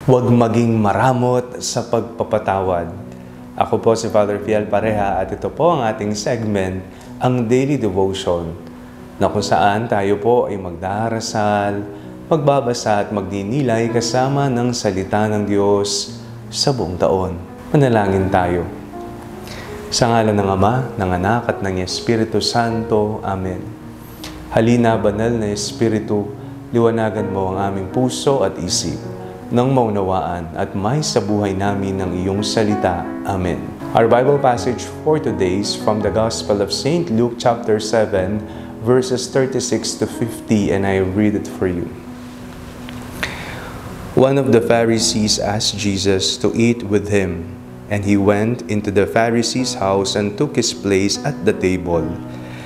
Huwag maging maramot sa pagpapatawad. Ako po si Father Fiel Pareha at ito po ang ating segment, ang Daily Devotion, na kung saan tayo po ay magdarasal, magbabasa at magdinilay kasama ng salita ng Diyos sa buong taon. Manalangin tayo. Sa ngalan ng Ama, ng Anak at ng Espiritu Santo. Amen. Halina, banal na Espiritu, liwanagan mo ang aming puso at isip nang maunawaan at may sa buhay namin ng iyong salita. Amen. Our Bible passage for today is from the Gospel of St. Luke chapter 7, verses 36 to 50, and I read it for you. One of the Pharisees asked Jesus to eat with him, and he went into the Pharisee's house and took his place at the table.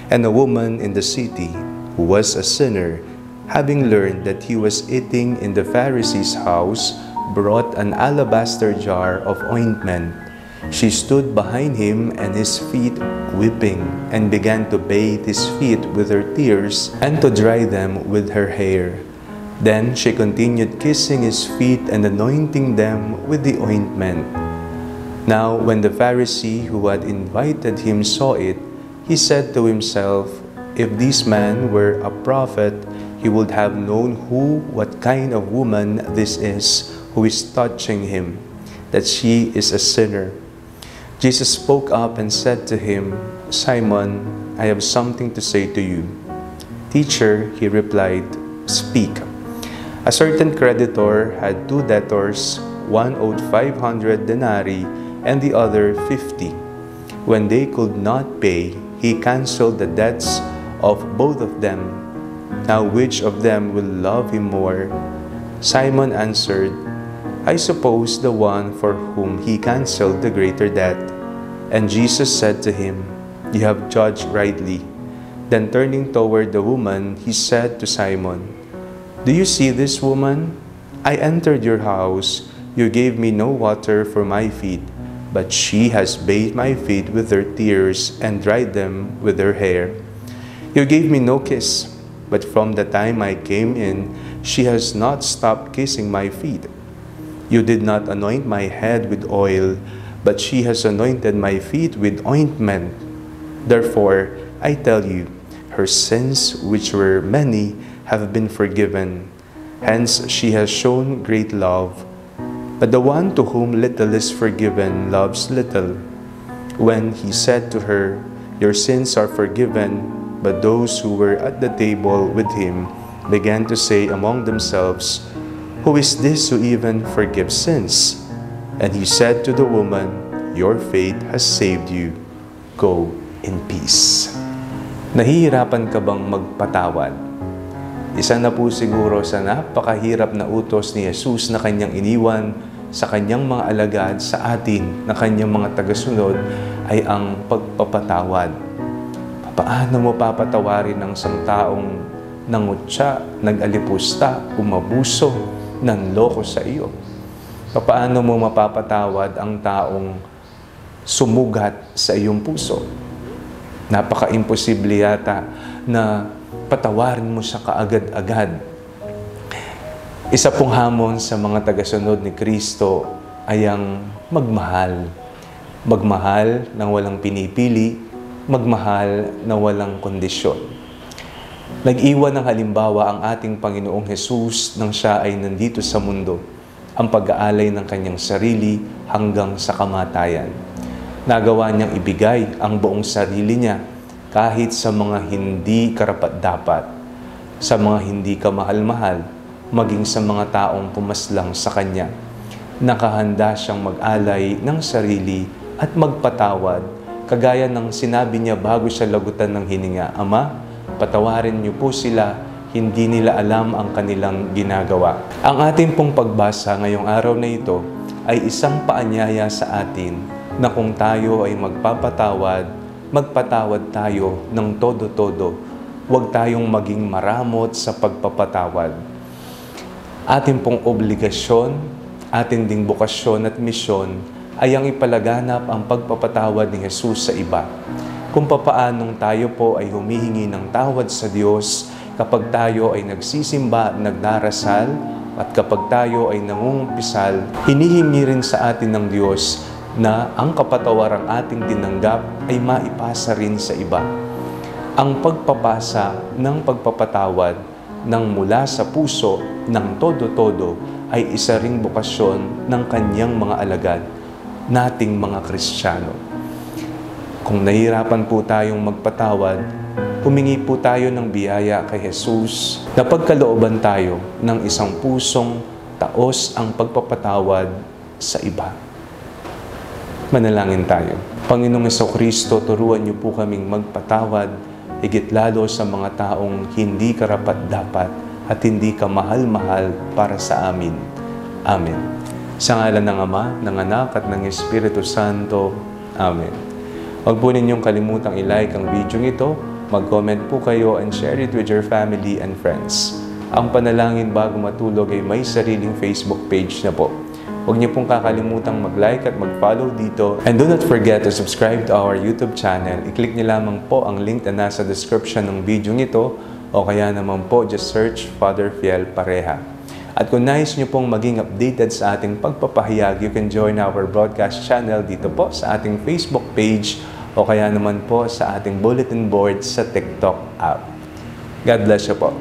And a woman in the city, who was a sinner, having learned that he was eating in the Pharisee's house, brought an alabaster jar of ointment. She stood behind him and his feet, weeping, and began to bathe his feet with her tears and to dry them with her hair. Then she continued kissing his feet and anointing them with the ointment. Now when the Pharisee who had invited him saw it, he said to himself, "If this man were a prophet, he would have known what kind of woman this is who is touching him, that she is a sinner." Jesus spoke up and said to him, "Simon, I have something to say to you." "Teacher," he replied, "speak." A certain creditor had 2 debtors, one owed 500 denarii and the other 50. When they could not pay, he canceled the debts of both of them. Now which of them will love him more? Simon answered, "I suppose the one for whom he canceled the greater debt." And Jesus said to him, "You have judged rightly." Then turning toward the woman, he said to Simon, "Do you see this woman? I entered your house. You gave me no water for my feet, but she has bathed my feet with her tears and dried them with her hair. You gave me no kiss, but from the time I came in, she has not stopped kissing my feet. You did not anoint my head with oil, but she has anointed my feet with ointment. Therefore, I tell you, her sins, which were many, have been forgiven. Hence, she has shown great love. But the one to whom little is forgiven loves little." When he said to her, "Your sins are forgiven," but those who were at the table with him began to say among themselves, "Who is this who even forgives sins?" And he said to the woman, "Your faith has saved you. Go in peace." Nahihirapan ka bang magpatawad? Isa na po siguro sa napakahirap na utos ni Jesus na kanyang iniwan sa kanyang mga alagad sa atin na kanyang mga tagasunod ay ang pagpapatawad. Paano mo papatawarin ng isang taong nangutya, nag-alipusta, umabuso, nanloko sa iyo? Paano mo mapapatawad ang taong sumugat sa iyong puso? Napaka-imposible yata na patawarin mo siya kaagad-agad. Isa pong hamon sa mga tagasunod ni Kristo ay ang magmahal. Magmahal nang walang pinipili, magmahal na walang kondisyon. Nag-iwan ng halimbawa ang ating Panginoong Hesus nang siya ay nandito sa mundo, ang pag-aalay ng kanyang sarili hanggang sa kamatayan. Nagawa niyang ibigay ang buong sarili niya kahit sa mga hindi karapat-dapat, sa mga hindi kamahal-mahal, maging sa mga taong pumaslang sa kanya. Nakahanda siyang mag-alay ng sarili at magpatawad, kagaya ng sinabi niya bago siya lagutan ng hininga, "Ama, patawarin niyo po sila, hindi nila alam ang kanilang ginagawa." Ang ating pong pagbasa ngayong araw na ito ay isang paanyaya sa atin na kung tayo ay magpapatawad, magpatawad tayo ng todo-todo. Huwag tayong maging maramot sa pagpapatawad. Ating pong obligasyon, ating ding bukasyon at misyon ay ang ipalaganap ang pagpapatawad ni Jesus sa iba. Kung papaanong tayo po ay humihingi ng tawad sa Diyos kapag tayo ay nagsisimba, nagdarasal, At kapag tayo ay nangungumpisal, hinihingi rin sa atin ng Diyos na ang kapatawarang ating tinanggap ay maipasa rin sa iba. Ang pagpapasa ng pagpapatawad ng mula sa puso ng todo-todo ay isa ring bukasyon ng kanyang mga alagad, nating mga Kristiyano. Kung nahihirapan po tayong magpatawad, humingi po tayo ng biyaya kay Jesus na pagkalooban tayo ng isang pusong taos ang pagpapatawad sa iba. Manalangin tayo. Panginoong Jesucristo, turuan niyo po kaming magpatawad, higit lalo sa mga taong hindi karapat-dapat at hindi ka mahal-mahal para sa amin. Amen. Sa ngalan ng Ama, ng Anak at ng Espiritu Santo. Amen. Huwag po ninyong kalimutang i-like ang video ito, mag-comment po kayo and share it with your family and friends. Ang Panalangin Bago Matulog ay may sariling Facebook page na po. Huwag niyo pong kakalimutang mag-like at mag-follow dito. And do not forget to subscribe to our YouTube channel. I-click niyo lamang po ang link na nasa description ng video nito o kaya naman po just search Father Fiel Pareha. At kung nais niyo pong maging updated sa ating pagpapahayag, you can join our broadcast channel dito po sa ating Facebook page o kaya naman po sa ating bulletin board sa TikTok app. God bless you po.